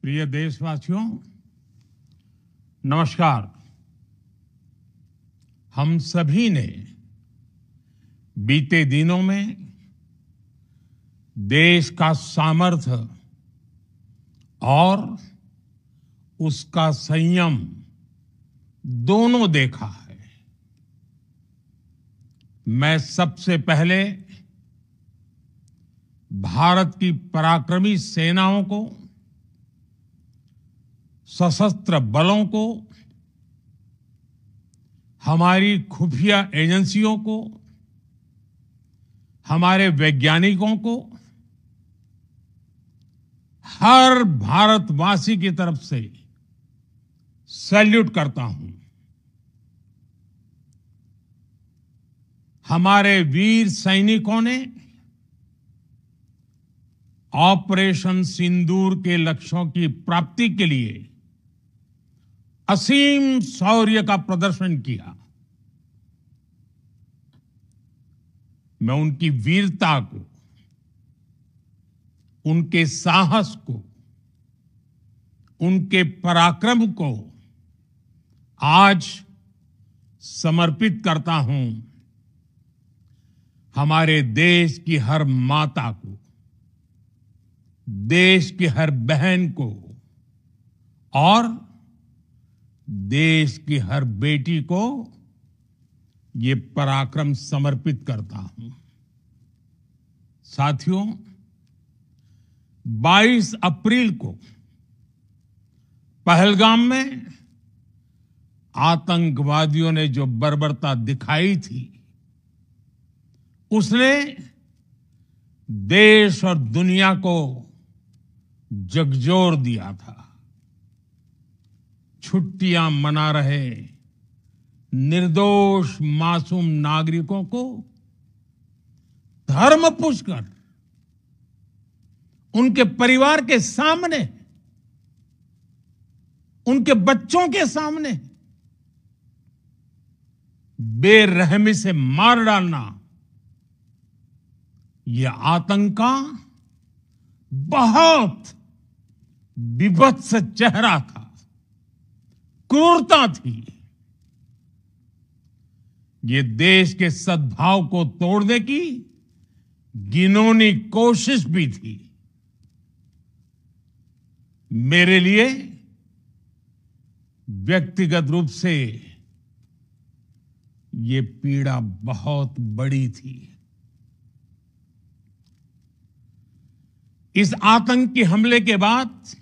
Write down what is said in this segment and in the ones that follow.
प्रिय देशवासियों, नमस्कार। हम सभी ने बीते दिनों में देश का सामर्थ्य और उसका संयम दोनों देखा है। मैं सबसे पहले भारत की पराक्रमी सेनाओं को, सशस्त्र बलों को, हमारी खुफिया एजेंसियों को, हमारे वैज्ञानिकों को, हर भारतवासी की तरफ से सैल्यूट करता हूं। हमारे वीर सैनिकों ने ऑपरेशन सिंदूर के लक्ष्यों की प्राप्ति के लिए असीम शौर्य का प्रदर्शन किया। मैं उनकी वीरता को, उनके साहस को, उनके पराक्रम को आज समर्पित करता हूं हमारे देश की हर माता को, देश की हर बहन को और देश की हर बेटी को ये पराक्रम समर्पित करता हूं। साथियों, 22 अप्रैल को पहलगाम में आतंकवादियों ने जो बर्बरता दिखाई थी, उसने देश और दुनिया को झकझोर दिया था। छुट्टियां मना रहे निर्दोष मासूम नागरिकों को धर्म पूछकर उनके परिवार के सामने, उनके बच्चों के सामने बेरहमी से मार डालना, यह आतंक का बहुत विभत्स चेहरा था, क्रूरता थी। ये देश के सद्भाव को तोड़ने की घिनौनी कोशिश भी थी। मेरे लिए व्यक्तिगत रूप से ये पीड़ा बहुत बड़ी थी। इस आतंकी हमले के बाद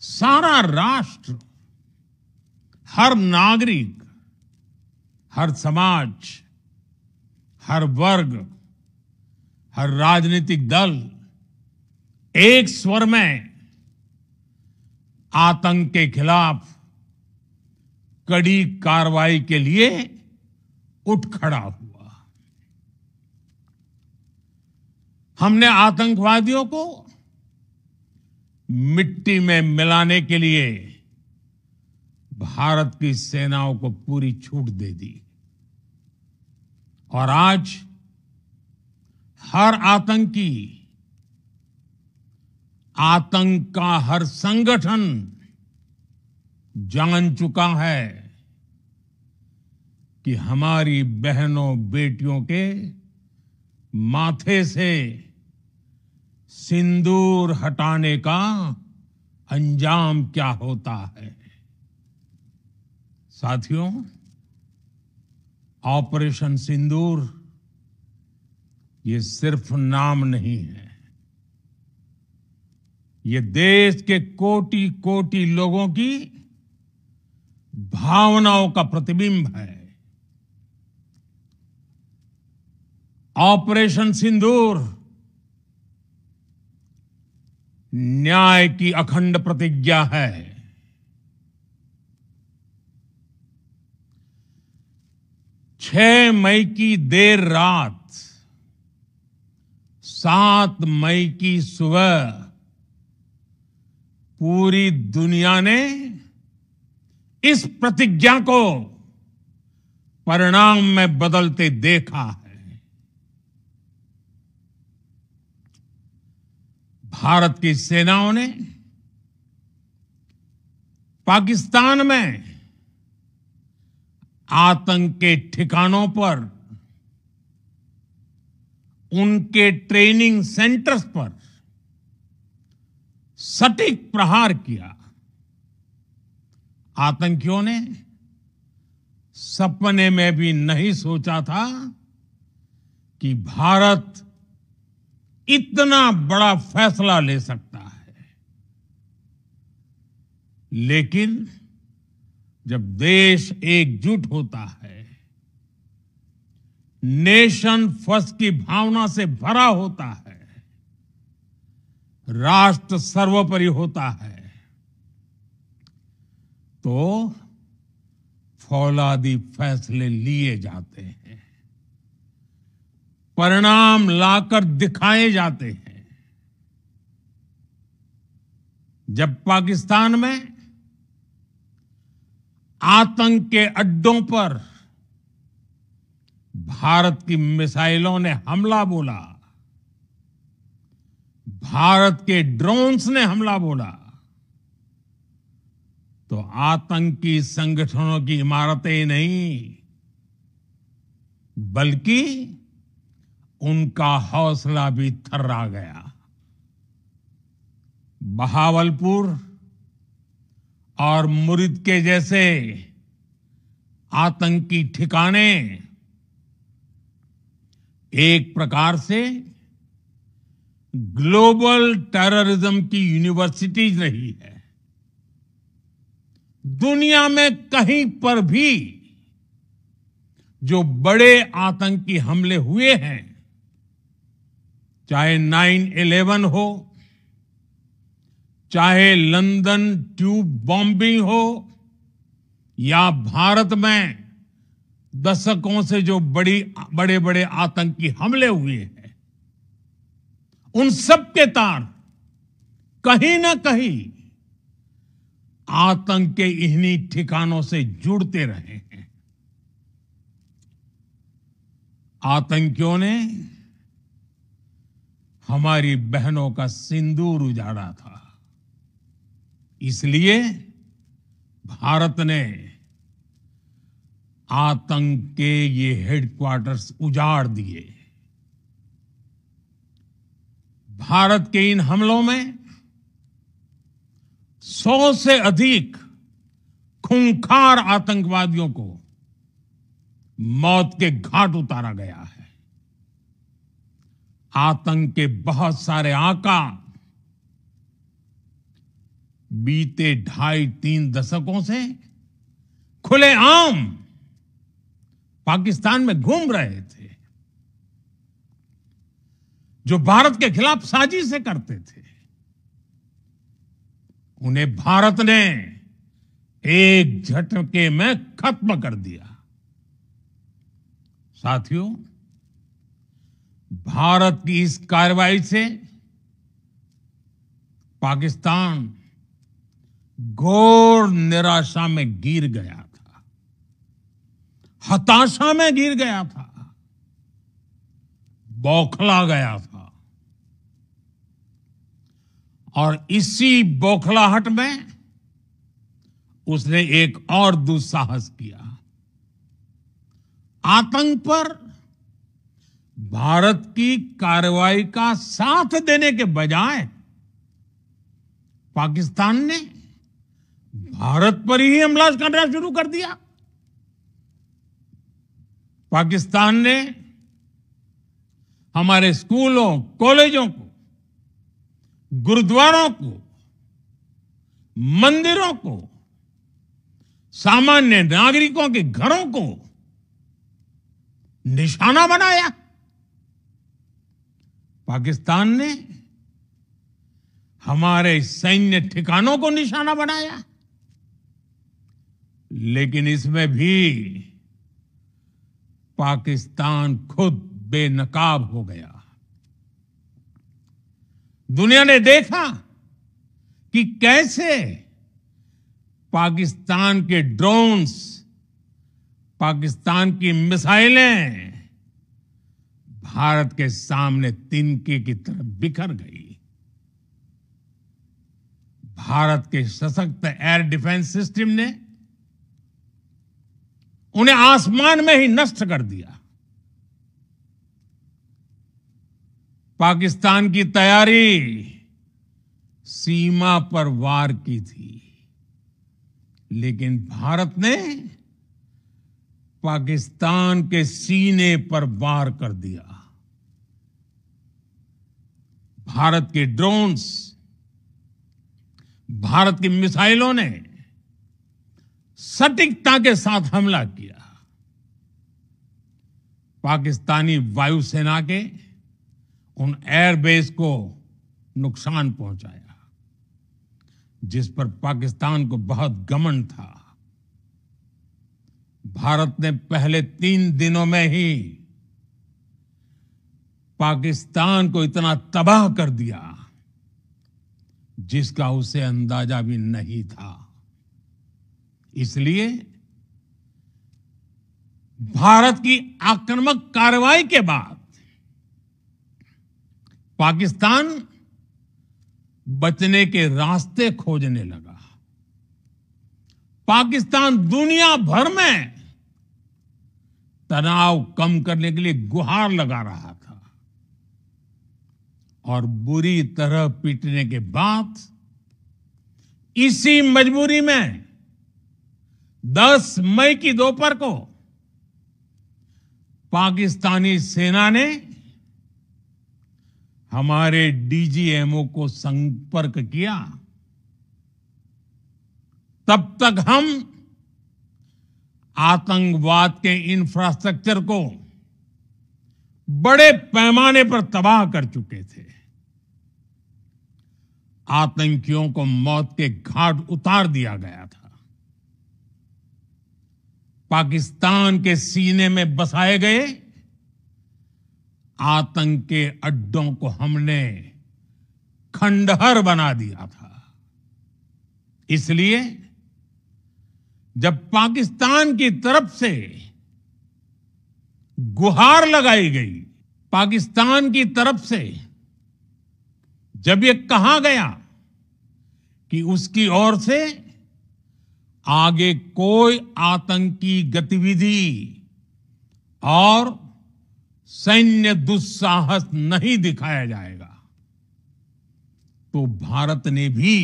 सारा राष्ट्र, हर नागरिक, हर समाज, हर वर्ग, हर राजनीतिक दल एक स्वर में आतंक के खिलाफ कड़ी कार्रवाई के लिए उठ खड़ा हुआ। हमने आतंकवादियों को मिट्टी में मिलाने के लिए भारत की सेनाओं को पूरी छूट दे दी और आज हर आतंकी, आतंक का हर संगठन जान चुका है कि हमारी बहनों बेटियों के माथे से सिंदूर हटाने का अंजाम क्या होता है। साथियों, ऑपरेशन सिंदूर ये सिर्फ नाम नहीं है, ये देश के कोटि कोटि लोगों की भावनाओं का प्रतिबिंब है। ऑपरेशन सिंदूर न्याय की अखंड प्रतिज्ञा है। 6 मई की देर रात, 7 मई की सुबह पूरी दुनिया ने इस प्रतिज्ञा को परिणाम में बदलते देखा है। भारत की सेनाओं ने पाकिस्तान में आतंक के ठिकानों पर, उनके ट्रेनिंग सेंटर्स पर सटीक प्रहार किया। आतंकियों ने सपने में भी नहीं सोचा था कि भारत इतना बड़ा फैसला ले सकता है। लेकिन जब देश एकजुट होता है, नेशन फर्स्ट की भावना से भरा होता है, राष्ट्र सर्वोपरि होता है, तो फौलादी फैसले लिए जाते हैं, परिणाम लाकर दिखाए जाते हैं। जब पाकिस्तान में आतंक के अड्डों पर भारत की मिसाइलों ने हमला बोला, भारत के ड्रोन्स ने हमला बोला, तो आतंकी संगठनों की इमारतें नहीं, बल्कि उनका हौसला भी थर्रा गया। बहावलपुर और मुरिद के जैसे आतंकी ठिकाने एक प्रकार से ग्लोबल टेररिज्म की यूनिवर्सिटीज रही है। दुनिया में कहीं पर भी जो बड़े आतंकी हमले हुए हैं, चाहे 9/11 हो, चाहे लंदन ट्यूब बॉम्बिंग हो, या भारत में दशकों से जो बड़े बड़े आतंकी हमले हुए हैं, उन सब के तार कहीं ना कहीं आतंक के इन्हीं ठिकानों से जुड़ते रहे हैं। आतंकियों ने हमारी बहनों का सिंदूर उजाड़ा था, इसलिए भारत ने आतंक के ये हेडक्वार्टर्स उजाड़ दिए। भारत के इन हमलों में 100 से अधिक खूंखार आतंकवादियों को मौत के घाट उतारा गया है। आतंक के बहुत सारे आका बीते 2.5-3 दशकों से खुलेआम पाकिस्तान में घूम रहे थे, जो भारत के खिलाफ साजिशें करते थे। उन्हें भारत ने एक झटके में खत्म कर दिया। साथियों, भारत की इस कार्रवाई से पाकिस्तान घोर निराशा में गिर गया था, हताशा में गिर गया था, बौखला गया था। और इसी बौखलाहट में उसने एक और दुस्साहस किया। आतंक पर भारत की कार्रवाई का साथ देने के बजाय पाकिस्तान ने भारत पर ही हमला करना शुरू कर दिया। पाकिस्तान ने हमारे स्कूलों, कॉलेजों को, गुरुद्वारों को, मंदिरों को, सामान्य नागरिकों के घरों को निशाना बनाया। पाकिस्तान ने हमारे सैन्य ठिकानों को निशाना बनाया। लेकिन इसमें भी पाकिस्तान खुद बेनकाब हो गया। दुनिया ने देखा कि कैसे पाकिस्तान के ड्रोन्स, पाकिस्तान की मिसाइलें भारत के सामने तिनके की तरह बिखर गई। भारत के सशक्त एयर डिफेंस सिस्टम ने उन्हें आसमान में ही नष्ट कर दिया। पाकिस्तान की तैयारी सीमा पर वार की थी, लेकिन भारत ने पाकिस्तान के सीने पर वार कर दिया। भारत के ड्रोन्स, भारत की मिसाइलों ने सटीकता के साथ हमला किया। पाकिस्तानी वायुसेना के उन एयरबेस को नुकसान पहुंचाया, जिस पर पाकिस्तान को बहुत घमंड था। भारत ने पहले 3 दिनों में ही पाकिस्तान को इतना तबाह कर दिया जिसका उसे अंदाजा भी नहीं था। इसलिए भारत की आक्रामक कार्रवाई के बाद पाकिस्तान बचने के रास्ते खोजने लगा। पाकिस्तान दुनिया भर में तनाव कम करने के लिए गुहार लगा रहा था, और बुरी तरह पीटने के बाद इसी मजबूरी में 10 मई की दोपहर को पाकिस्तानी सेना ने हमारे डीजीएमओ को संपर्क किया। तब तक हम आतंकवाद के इंफ्रास्ट्रक्चर को बड़े पैमाने पर तबाह कर चुके थे। आतंकियों को मौत के घाट उतार दिया गया था। पाकिस्तान के सीने में बसाए गए आतंक के अड्डों को हमने खंडहर बना दिया था। इसलिए जब पाकिस्तान की तरफ से गुहार लगाई गई, पाकिस्तान की तरफ से जब ये कहा गया कि उसकी ओर से आगे कोई आतंकी गतिविधि और सैन्य दुस्साहस नहीं दिखाया जाएगा, तो भारत ने भी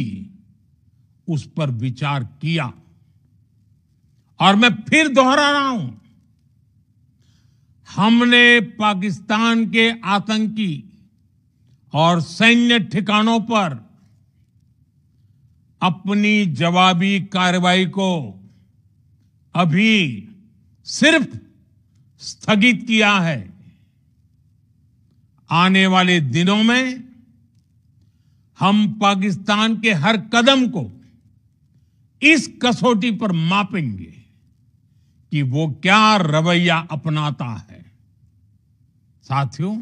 उस पर विचार किया। और मैं फिर दोहरा रहा हूं, हमने पाकिस्तान के आतंकी और सैन्य ठिकानों पर अपनी जवाबी कार्रवाई को अभी सिर्फ स्थगित किया है। आने वाले दिनों में हम पाकिस्तान के हर कदम को इस कसौटी पर मापेंगे कि वो क्या रवैया अपनाता है। साथियों,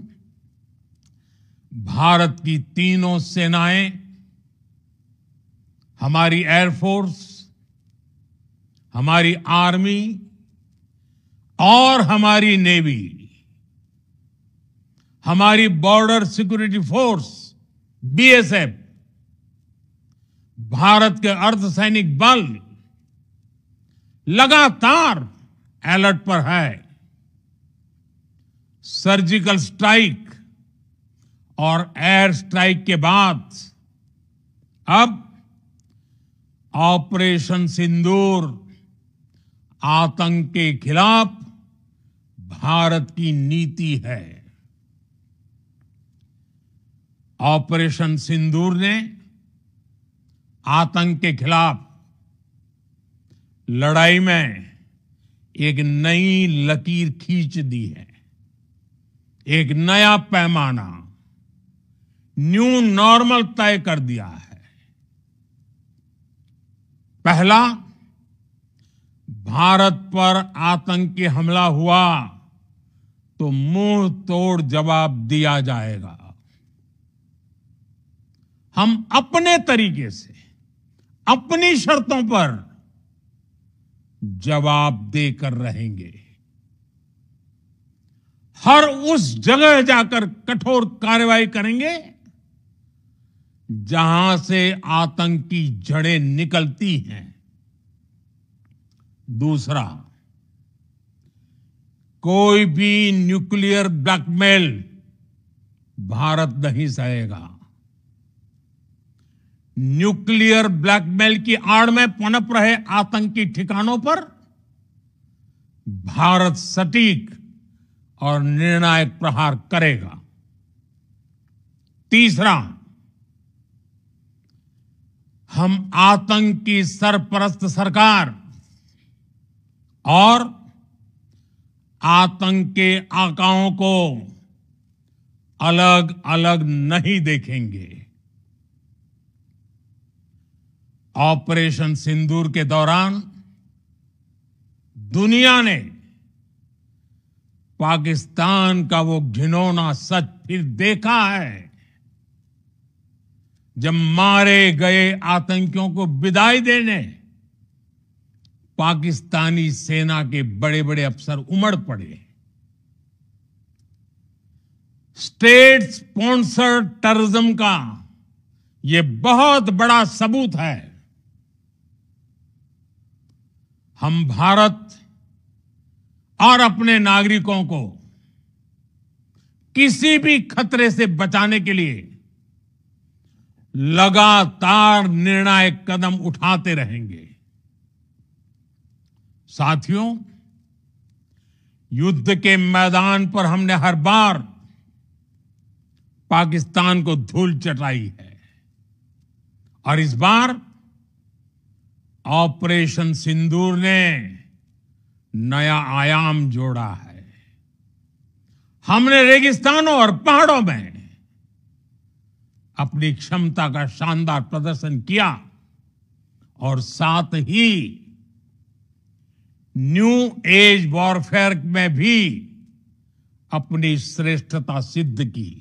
भारत की तीनों सेनाएं, हमारी एयरफोर्स, हमारी आर्मी और हमारी नेवी, हमारी border security force BSF, Bharat के अर्धसैनिक बल लगातार अलर्ट पर है। सर्जिकल स्ट्राइक और एयर स्ट्राइक के बाद अब ऑपरेशन सिंदूर आतंक के खिलाफ भारत की नीति है। ऑपरेशन सिंदूर ने आतंक के खिलाफ लड़ाई में एक नई लकीर खींच दी है, एक नया पैमाना, न्यू नॉर्मल तय कर दिया है। पहला, भारत पर आतंकी हमला हुआ तो मुंह तोड़ जवाब दिया जाएगा। हम अपने तरीके से, अपनी शर्तों पर जवाब देकर रहेंगे। हर उस जगह जाकर कठोर कार्रवाई करेंगे जहां से आतंक की जड़ें निकलती हैं। दूसरा, कोई भी न्यूक्लियर ब्लैकमेल भारत नहीं सहेगा। न्यूक्लियर ब्लैकमेल की आड़ में पनप रहे आतंकी ठिकानों पर भारत सटीक और निर्णायक प्रहार करेगा। तीसरा, हम आतंक की सरपरस्त सरकार और आतंक के आकाओं को अलग अलग नहीं देखेंगे। ऑपरेशन सिंदूर के दौरान दुनिया ने पाकिस्तान का वो घिनौना सच फिर देखा है, जब मारे गए आतंकियों को विदाई देने पाकिस्तानी सेना के बड़े बड़े अफसर उमड़ पड़े। स्टेट स्पॉन्सर्ड टेररिज्म का ये बहुत बड़ा सबूत है। हम भारत और अपने नागरिकों को किसी भी खतरे से बचाने के लिए लगातार निर्णायक कदम उठाते रहेंगे। साथियों, युद्ध के मैदान पर हमने हर बार पाकिस्तान को धूल चटाई है और इस बार ऑपरेशन सिंदूर ने नया आयाम जोड़ा है। हमने रेगिस्तानों और पहाड़ों में अपनी क्षमता का शानदार प्रदर्शन किया और साथ ही न्यू एज वॉरफेयर में भी अपनी श्रेष्ठता सिद्ध की।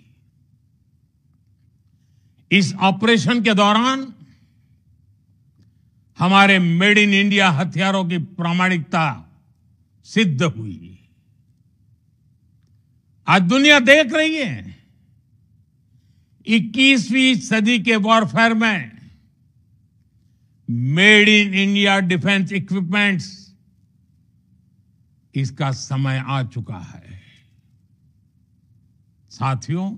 इस ऑपरेशन के दौरान हमारे मेड इन इंडिया हथियारों की प्रामाणिकता सिद्ध हुई। आज दुनिया देख रही है 21वीं सदी के वॉरफेयर में made in India defence equipments, इसका समय आ चुका है। साथियों,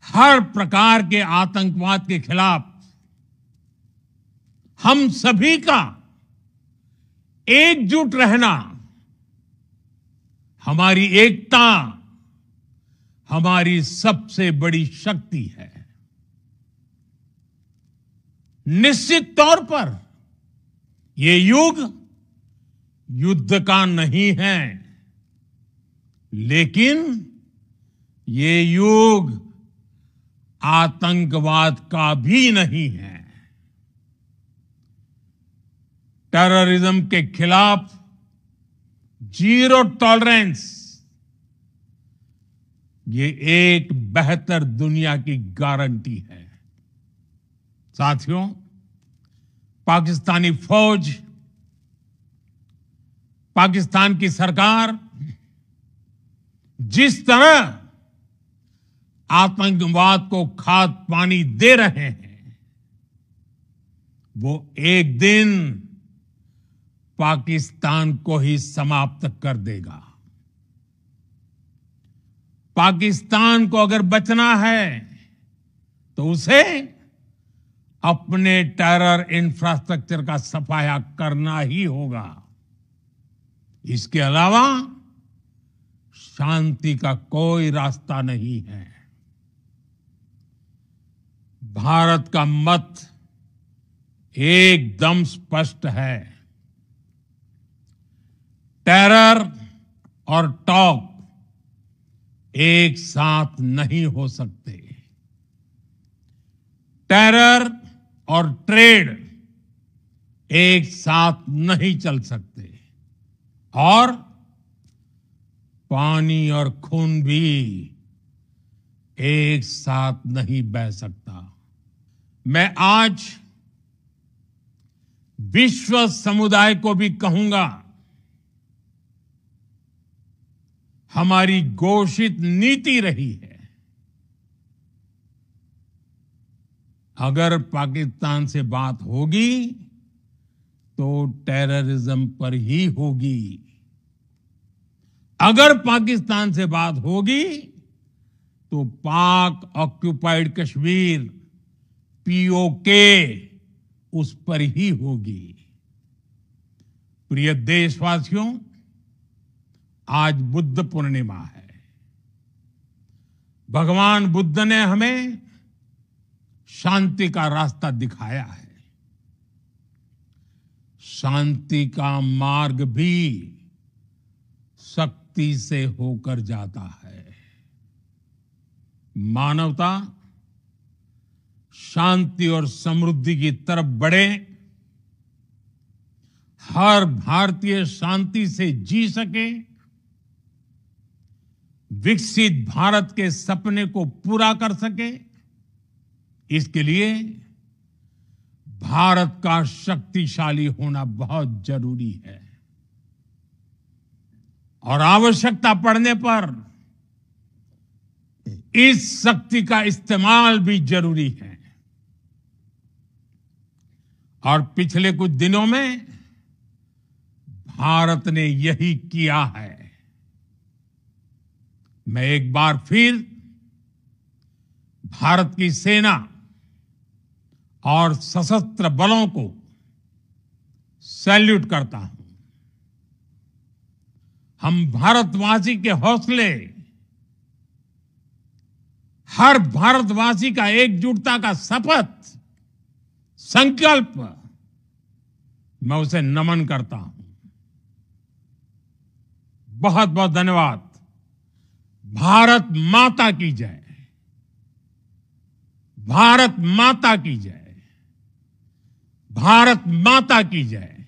हर प्रकार के आतंकवाद के खिलाफ हम सभी का एकजुट रहना, हमारी एकता हमारी सबसे बड़ी शक्ति है। निश्चित तौर पर ये युग युद्ध का नहीं है, लेकिन ये युग आतंकवाद का भी नहीं है। टेररिज्म के खिलाफ जीरो टॉलरेंस, ये एक बेहतर दुनिया की गारंटी है। साथियों, पाकिस्तानी फौज, पाकिस्तान की सरकार जिस तरह आतंकवाद को खाद पानी दे रहे हैं, वो एक दिन पाकिस्तान को ही समाप्त कर देगा। पाकिस्तान को अगर बचना है तो उसे अपने टेरर इंफ्रास्ट्रक्चर का सफाया करना ही होगा। इसके अलावा शांति का कोई रास्ता नहीं है। भारत का मत एकदम स्पष्ट है। टेरर और टॉक एक साथ नहीं हो सकते। टेरर और ट्रेड एक साथ नहीं चल सकते और पानी और खून भी एक साथ नहीं बह सकता। मैं आज विश्व समुदाय को भी कहूंगा, हमारी घोषित नीति रही है अगर पाकिस्तान से बात होगी तो टेररिज्म पर ही होगी। अगर पाकिस्तान से बात होगी तो पाक ऑक्युपाइड कश्मीर पीओके उस पर ही होगी। प्रिय देशवासियों, आज बुद्ध पूर्णिमा है। भगवान बुद्ध ने हमें शांति का रास्ता दिखाया है। शांति का मार्ग भी शक्ति से होकर जाता है। मानवता शांति और समृद्धि की तरफ बढ़े, हर भारतीय शांति से जी सके, विकसित भारत के सपने को पूरा कर सके, इसके लिए भारत का शक्तिशाली होना बहुत जरूरी है। और आवश्यकता पड़ने पर इस शक्ति का इस्तेमाल भी जरूरी है। और पिछले कुछ दिनों में भारत ने यही किया है। मैं एक बार फिर भारत की सेना और सशस्त्र बलों को सैल्यूट करता हूं। हम भारतवासी के हौसले, हर भारतवासी का एकजुटता का शपथ, संकल्प, मैं उसे नमन करता हूं। बहुत बहुत धन्यवाद। भारत माता की जय। भारत माता की जय। भारत माता की जय।